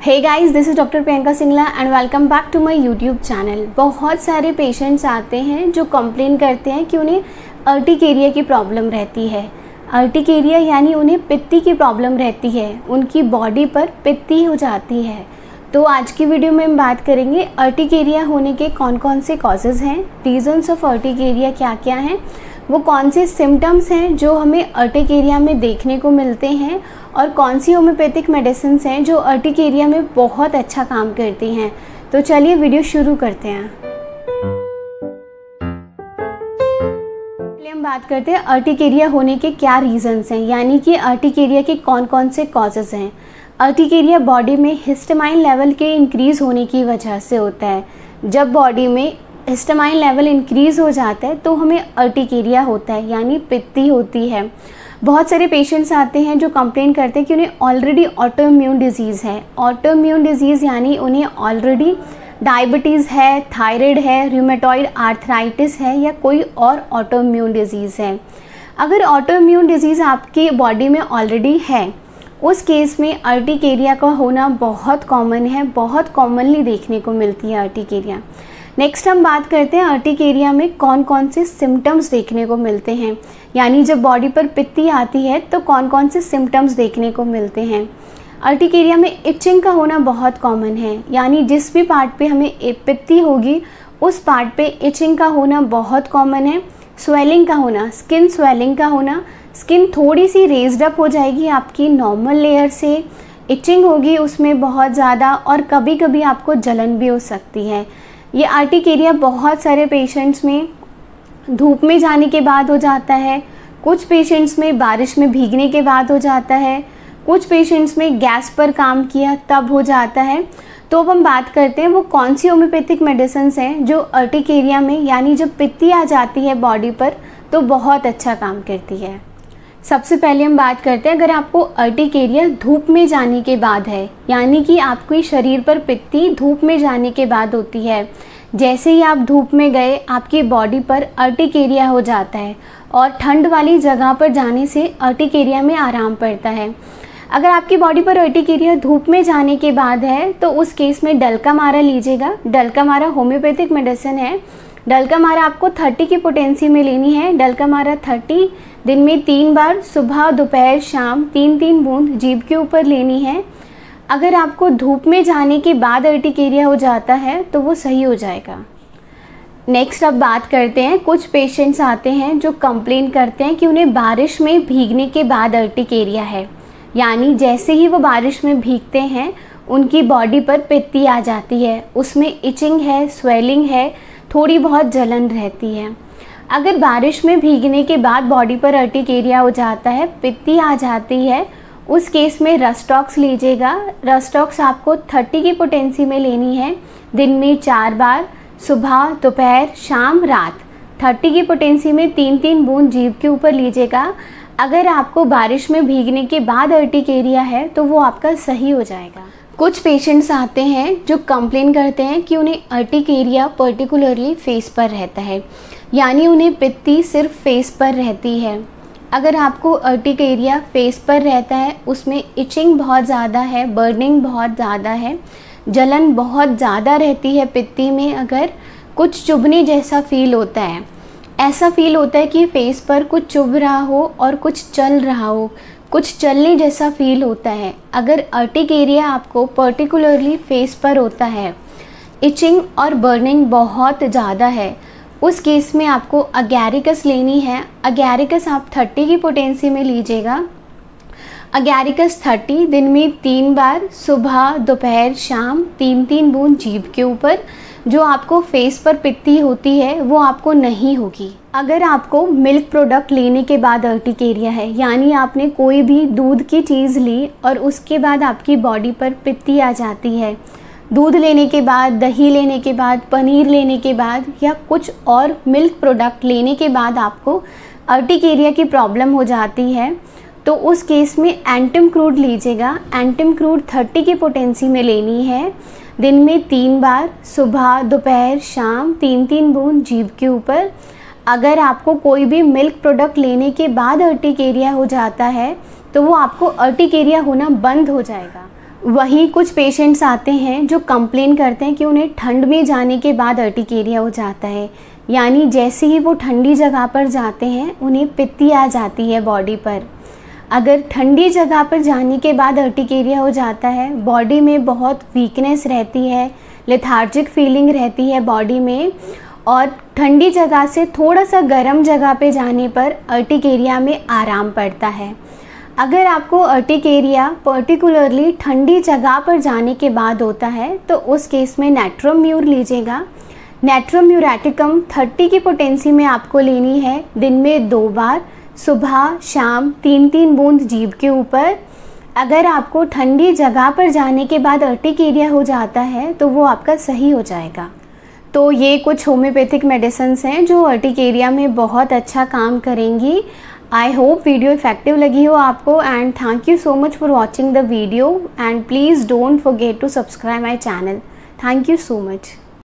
Hey guys, this is doctor Priyanka Singla and welcome back to my YouTube channel. बहुत सारे patients आते हैं जो कंप्लेन करते हैं कि उन्हें अर्टिकेरिया की प्रॉब्लम रहती है। अर्टिकेरिया यानी उन्हें पित्ती की प्रॉब्लम रहती है, उनकी बॉडी पर पित्ती हो जाती है। तो आज की वीडियो में हम बात करेंगे अर्टिकेरिया होने के कौन कौन से कॉजेज़ हैं, रीजंस ऑफ अर्टिकेरिया क्या क्या हैं, वो कौन से सिम्टम्स हैं जो हमें अर्टिकेरिया में देखने को मिलते हैं और कौन सी होम्योपैथिक मेडिसिन्स हैं जो अर्टिकेरिया में बहुत अच्छा काम करती हैं। तो चलिए वीडियो शुरू करते हैं। पहले हम बात करते हैं अर्टिकेरिया होने के क्या रीजंस हैं, यानी कि अर्टिकेरिया के कौन कौन से कॉजेज़ हैं। अर्टिकेरिया बॉडी में हिस्टामाइन लेवल के इंक्रीज़ होने की वजह से होता है। जब बॉडी में हिस्टामाइन लेवल इंक्रीज़ हो जाता है तो हमें अर्टिकेरिया होता है, यानी पित्ती होती है। बहुत सारे पेशेंट्स आते हैं जो कंप्लेन करते हैं कि उन्हें ऑलरेडी ऑटोइम्यून डिजीज़ है। ऑटोइम्यून डिजीज़ यानी उन्हें ऑलरेडी डायबिटीज़ है, थायराइड है, रूमेटॉइड आर्थराइटिस है या कोई और ऑटोइम्यून डिजीज़ है। अगर ऑटोइम्यून डिजीज़ आपकी बॉडी में ऑलरेडी है, उस केस में अर्टिकेरिया का होना बहुत कॉमन है, बहुत कॉमनली देखने को मिलती है अर्टिकेरिया। नेक्स्ट हम बात करते हैं अर्टिकेरिया में कौन कौन से सिम्टम्स देखने को मिलते हैं, यानी जब बॉडी पर पित्ती आती है तो कौन कौन से सिम्टम्स देखने को मिलते हैं। अर्टिकेरिया में इचिंग का होना बहुत कॉमन है, यानी जिस भी पार्ट पे हमें पित्ती होगी उस पार्ट पे इचिंग का होना बहुत कॉमन है। स्वेलिंग का होना, स्किन स्वेलिंग का होना, स्किन थोड़ी सी रेज्ड अप हो जाएगी आपकी नॉर्मल लेयर से, इचिंग होगी उसमें बहुत ज़्यादा और कभी कभी आपको जलन भी हो सकती है। ये अर्टिकेरिया बहुत सारे पेशेंट्स में धूप में जाने के बाद हो जाता है, कुछ पेशेंट्स में बारिश में भीगने के बाद हो जाता है, कुछ पेशेंट्स में गैस पर काम किया तब हो जाता है। तो अब हम बात करते हैं वो कौन सी होम्योपैथिक मेडिसिन्स हैं जो अर्टिकेरिया में, यानी जब पित्ती आ जाती है बॉडी पर, तो बहुत अच्छा काम करती है। सबसे पहले हम बात करते हैं अगर आपको अर्टिकेरिया धूप में जाने के बाद है, यानी कि आपके शरीर पर पित्ती धूप में जाने के बाद होती है। जैसे ही आप धूप में गए आपकी बॉडी पर अर्टिकेरिया हो जाता है और ठंड वाली जगह पर जाने से अर्टिकेरिया में आराम पड़ता है। अगर आपकी बॉडी पर अर्टिकेरिया धूप में जाने के बाद है तो उस केस में डलकामारा लीजिएगा। डलकामारा होम्योपैथिक मेडिसिन है। डलकामारा आपको 30 की पोटेंसी में लेनी है। डलकामारा 30 दिन में 3 बार, सुबह दोपहर शाम 3-3 बूंद जीभ के ऊपर लेनी है। अगर आपको धूप में जाने के बाद अर्टिकेरिया हो जाता है तो वो सही हो जाएगा। नेक्स्ट अब बात करते हैं, कुछ पेशेंट्स आते हैं जो कंप्लेन करते हैं कि उन्हें बारिश में भीगने के बाद अर्टिकेरिया है, यानी जैसे ही वो बारिश में भीगते हैं उनकी बॉडी पर पित्ती आ जाती है, उसमें इचिंग है, स्वेलिंग है, थोड़ी बहुत जलन रहती है। अगर बारिश में भीगने के बाद बॉडी पर अर्टिकेरिया हो जाता है, पित्ती आ जाती है, उस केस में रस्टॉक्स लीजिएगा। रस्टॉक्स आपको 30 की पोटेंसी में लेनी है, दिन में 4 बार, सुबह दोपहर शाम रात। 30 की पोटेंसी में 3-3 बूंद जीभ के ऊपर लीजिएगा। अगर आपको बारिश में भीगने के बाद अर्टिकेरिया है तो वो आपका सही हो जाएगा। कुछ पेशेंट्स आते हैं जो कंप्लेन करते हैं कि उन्हें अर्टिकेरिया पर्टिकुलरली फेस पर रहता है, यानी उन्हें पित्ती सिर्फ फेस पर रहती है। अगर आपको अर्टिकेरिया फेस पर रहता है, उसमें इचिंग बहुत ज़्यादा है, बर्निंग बहुत ज़्यादा है, जलन बहुत ज़्यादा रहती है पित्ती में, अगर कुछ चुभने जैसा फील होता है, ऐसा फील होता है कि फेस पर कुछ चुभ रहा हो और कुछ चल रहा हो, कुछ चलने जैसा फील होता है। अगर अर्टिकेरिया आपको पर्टिकुलरली फेस पर होता है, इचिंग और बर्निंग बहुत ज़्यादा है, उस केस में आपको अगैरिकस लेनी है। अगैरिकस आप 30 की पोटेंसी में लीजिएगा। अगैरिकस 30 दिन में 3 बार, सुबह दोपहर शाम 3-3 बूंद जीभ के ऊपर। जो आपको फेस पर पित्ती होती है वो आपको नहीं होगी। अगर आपको मिल्क प्रोडक्ट लेने के बाद अर्टिकेरिया है, यानी आपने कोई भी दूध की चीज़ ली और उसके बाद आपकी बॉडी पर पित्ती आ जाती है, दूध लेने के बाद, दही लेने के बाद, पनीर लेने के बाद या कुछ और मिल्क प्रोडक्ट लेने के बाद आपको अर्टिकेरिया की प्रॉब्लम हो जाती है, तो उस केस में एंटम क्रूड लीजिएगा। एंटम क्रूड 30 की पोटेंसी में लेनी है, दिन में 3 बार, सुबह दोपहर शाम 3-3 बूंद जीभ के ऊपर। अगर आपको कोई भी मिल्क प्रोडक्ट लेने के बाद अर्टिकेरिया हो जाता है तो वो आपको अर्टिकेरिया होना बंद हो जाएगा। वहीं कुछ पेशेंट्स आते हैं जो कंप्लेन करते हैं कि उन्हें ठंड में जाने के बाद अर्टिकेरिया हो जाता है, यानी जैसे ही वो ठंडी जगह पर जाते हैं उन्हें पित्ती आ जाती है बॉडी पर। अगर ठंडी जगह पर जाने के बाद अर्टिकेरिया हो जाता है, बॉडी में बहुत वीकनेस रहती है, लेथार्जिक फीलिंग रहती है बॉडी में, और ठंडी जगह से थोड़ा सा गर्म जगह पे जाने पर अर्टिकेरिया में आराम पड़ता है। अगर आपको अर्टिकेरिया पर्टिकुलरली ठंडी जगह पर जाने के बाद होता है तो उस केस में नेट्रम म्यूर लीजिएगा। नेट्रम म्यूरेटिकम 30 की पोटेंसी में आपको लेनी है, दिन में 2 बार, सुबह शाम 3-3 बूंद जीभ के ऊपर। अगर आपको ठंडी जगह पर जाने के बाद अर्टिकेरिया हो जाता है तो वो आपका सही हो जाएगा। तो ये कुछ होम्योपैथिक मेडिसिन्स हैं जो अर्टिकेरिया में बहुत अच्छा काम करेंगी। आई होप वीडियो इफेक्टिव लगी हो आपको, and thank you so much for watching the video, and please don't forget to subscribe my channel. Thank you so much.